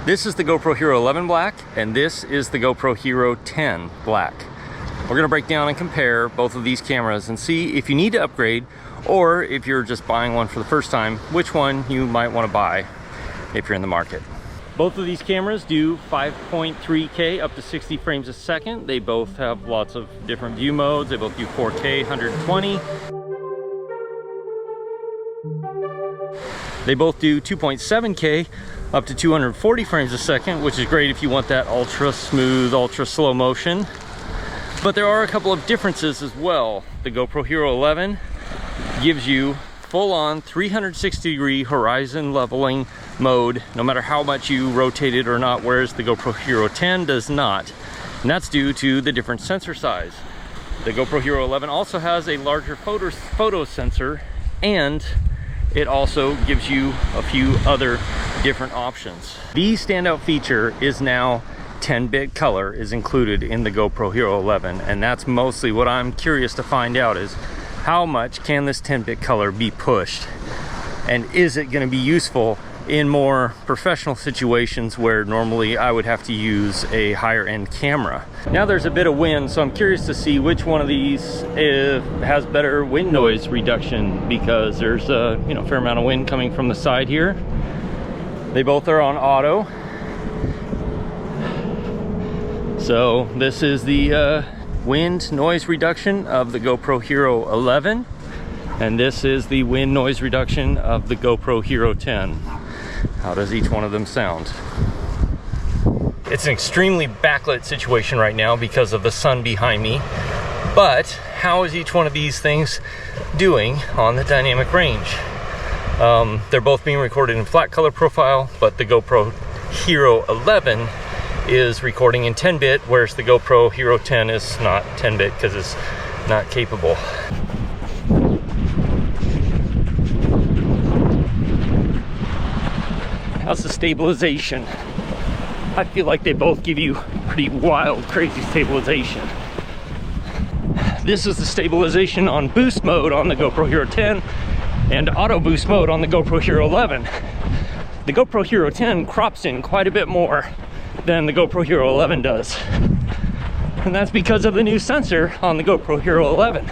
This is the GoPro Hero 11 Black, and this is the GoPro Hero 10 Black. We're gonna break down and compare both of these cameras and see if you need to upgrade, or if you're just buying one for the first time, which one you might wanna buy if you're in the market. Both of these cameras do 5.3K up to 60 frames a second. They both have lots of different view modes. They both do 4K, 120. They both do 2.7K up to 240 frames a second, which is great if you want that ultra smooth, ultra slow motion. But there are a couple of differences as well. The GoPro Hero 11 gives you full-on 360-degree horizon leveling mode, no matter how much you rotate it or not, whereas the GoPro Hero 10 does not. And that's due to the different sensor size. The GoPro Hero 11 also has a larger photo sensor, and it also gives you a few other different options. The standout feature is now 10-bit color is included in the GoPro Hero 11, and that's mostly what I'm curious to find out, is how much can this 10-bit color be pushed, and is it going to be useful in more professional situations where normally I would have to use a higher end camera. Now there's a bit of wind, so I'm curious to see which one of these has better wind noise reduction, because there's a fair amount of wind coming from the side here. They both are on auto. So this is the wind noise reduction of the GoPro Hero 11, and this is the wind noise reduction of the GoPro Hero 10. How does each one of them sound? It's an extremely backlit situation right now because of the sun behind me, but how is each one of these things doing on the dynamic range? They're both being recorded in flat color profile, but the GoPro Hero 11 is recording in 10-bit, whereas the GoPro Hero 10 is not 10-bit because it's not capable. How's the stabilization? I feel like they both give you pretty wild, crazy stabilization. This is the stabilization on boost mode on the GoPro Hero 10 and auto boost mode on the GoPro Hero 11. The GoPro Hero 10 crops in quite a bit more than the GoPro Hero 11 does. And that's because of the new sensor on the GoPro Hero 11.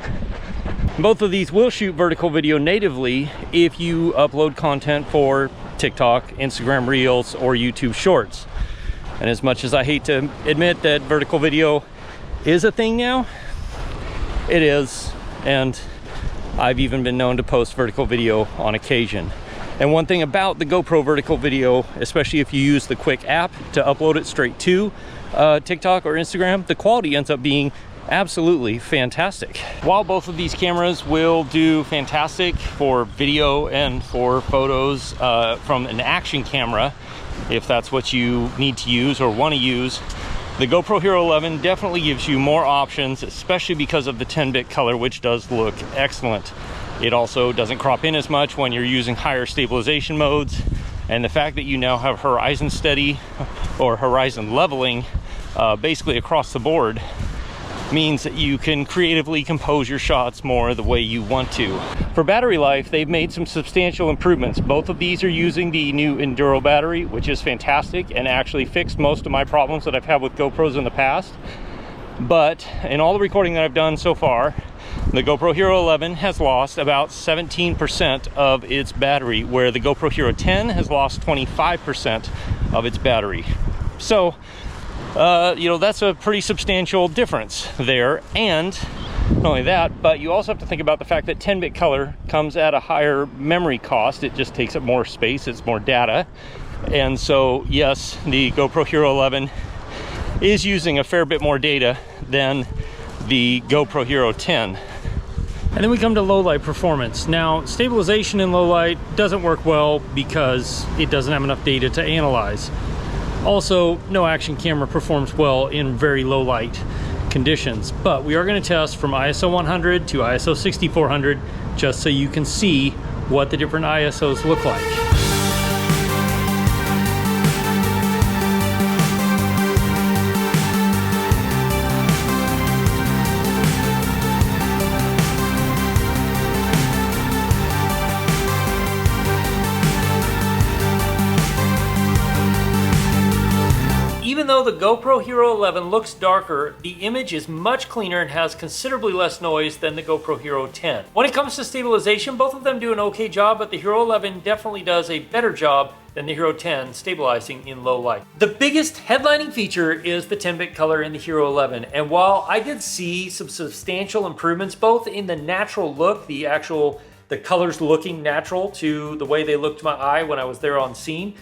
Both of these will shoot vertical video natively if you upload content for TikTok, Instagram Reels, or YouTube Shorts. And as much as I hate to admit that vertical video is a thing now, it is, and I've even been known to post vertical video on occasion. And one thing about the GoPro vertical video, especially if you use the Quick app to upload it straight to TikTok or Instagram, the quality ends up being absolutely fantastic. While both of these cameras will do fantastic for video and for photos from an action camera, if that's what you need to use or want to use, the GoPro Hero 11 definitely gives you more options, especially because of the 10-bit color, which does look excellent. It also doesn't crop in as much when you're using higher stabilization modes, and the fact that you now have horizon steady or horizon leveling basically across the board means that you can creatively compose your shots more the way you want to. For battery life, they've made some substantial improvements. Both of these are using the new Enduro battery, which is fantastic and actually fixed most of my problems that I've had with GoPros in the past. But in all the recording that I've done so far, the GoPro Hero 11 has lost about 17% of its battery, where the GoPro Hero 10 has lost 25% of its battery. So that's a pretty substantial difference there. And not only that, but you also have to think about the fact that 10-bit color comes at a higher memory cost. It just takes up more space, it's more data. And so yes, the GoPro Hero 11 is using a fair bit more data than the GoPro Hero 10. And then we come to low light performance. Now, stabilization in low light doesn't work well because it doesn't have enough data to analyze. Also, no action camera performs well in very low light conditions, but we are going to test from ISO 100 to ISO 6400 just so you can see what the different ISOs look like. Even though the GoPro Hero 11 looks darker, the image is much cleaner and has considerably less noise than the GoPro Hero 10. When it comes to stabilization, both of them do an okay job, but the Hero 11 definitely does a better job than the Hero 10 stabilizing in low light. The biggest headlining feature is the 10-bit color in the Hero 11, and while I did see some substantial improvements both in the natural look, the colors looking natural to the way they looked to my eye when I was there on scene,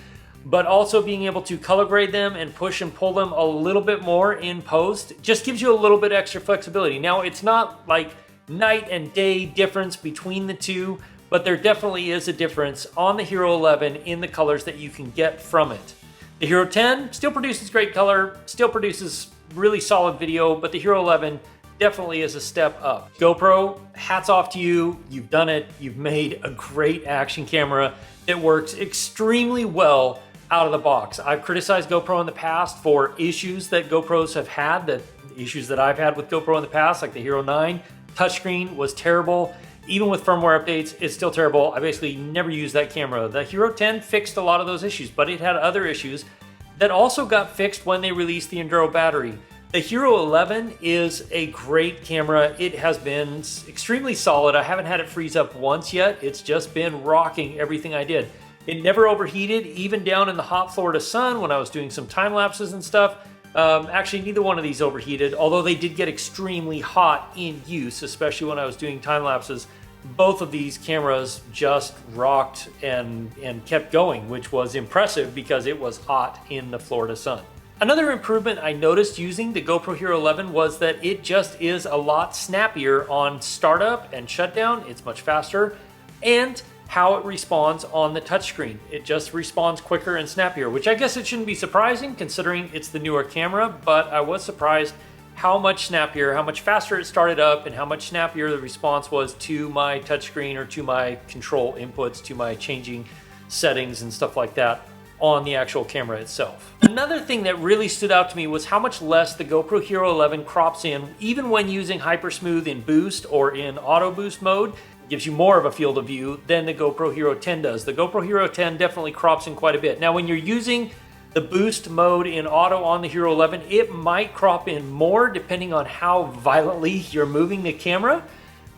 but also being able to color grade them and push and pull them a little bit more in post just gives you a little bit extra flexibility. Now, it's not like night and day difference between the two, but there definitely is a difference on the Hero 11 in the colors that you can get from it. The Hero 10 still produces great color, still produces really solid video, but the Hero 11 definitely is a step up. GoPro, hats off to you. You've done it. You've made a great action camera that works extremely well out of the box. I've criticized GoPro in the past for issues that GoPros have had, the issues that I've had with GoPro in the past, like the Hero 9. Touchscreen was terrible. Even with firmware updates, it's still terrible. I basically never used that camera. The Hero 10 fixed a lot of those issues, but it had other issues that also got fixed when they released the Enduro battery. The Hero 11 is a great camera. It has been extremely solid. I haven't had it freeze up once yet. It's just been rocking everything I did. It never overheated, even down in the hot Florida sun when I was doing some time lapses and stuff. Actually, neither one of these overheated, although they did get extremely hot in use, especially when I was doing time lapses. Both of these cameras just rocked and kept going, which was impressive because it was hot in the Florida sun. Another improvement I noticed using the GoPro Hero 11 was that it just is a lot snappier on startup and shutdown. It's much faster, and how it responds on the touchscreen. It just responds quicker and snappier, which I guess it shouldn't be surprising considering it's the newer camera, but I was surprised how much snappier, how much faster it started up, and how much snappier the response was to my touchscreen or to my control inputs, to my changing settings and stuff like that on the actual camera itself. Another thing that really stood out to me was how much less the GoPro Hero 11 crops in, even when using Hypersmooth in boost or in auto boost mode. Gives you more of a field of view than the GoPro Hero 10 does. The GoPro Hero 10 definitely crops in quite a bit. Now, when you're using the boost mode in auto on the Hero 11, it might crop in more depending on how violently you're moving the camera.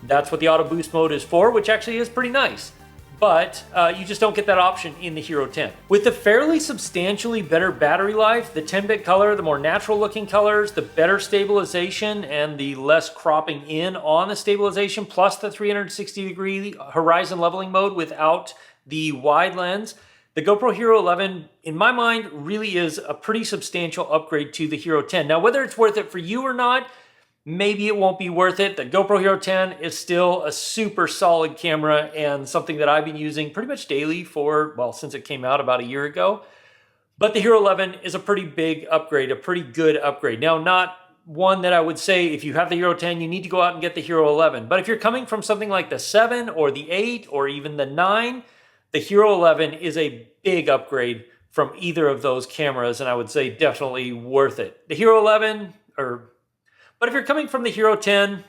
That's what the auto boost mode is for, which actually is pretty nice. But you just don't get that option in the Hero 10. With the fairly substantially better battery life, the 10-bit color, the more natural looking colors, the better stabilization, and the less cropping in on the stabilization, plus the 360-degree horizon leveling mode without the wide lens, the GoPro Hero 11, in my mind, really is a pretty substantial upgrade to the Hero 10. Now, whether it's worth it for you or not, maybe it won't be worth it. The GoPro Hero 10 is still a super solid camera and something that I've been using pretty much daily for, well, since it came out about a year ago. But the Hero 11 is a pretty big upgrade, a pretty good upgrade. Now, not one that I would say if you have the Hero 10, you need to go out and get the Hero 11. But if you're coming from something like the 7 or the 8 or even the 9, the Hero 11 is a big upgrade from either of those cameras, and I would say definitely worth it. The Hero 11, but if you're coming from the Hero 10,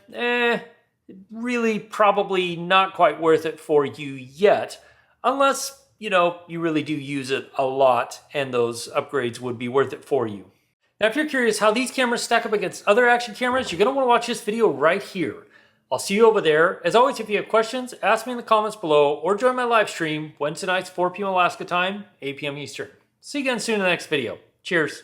really probably not quite worth it for you yet, unless, you really do use it a lot and those upgrades would be worth it for you. Now, if you're curious how these cameras stack up against other action cameras, you're going to want to watch this video right here. I'll see you over there. As always, if you have questions, ask me in the comments below or join my live stream Wednesday nights, 4 p.m. Alaska time, 8 p.m. Eastern. See you again soon in the next video. Cheers.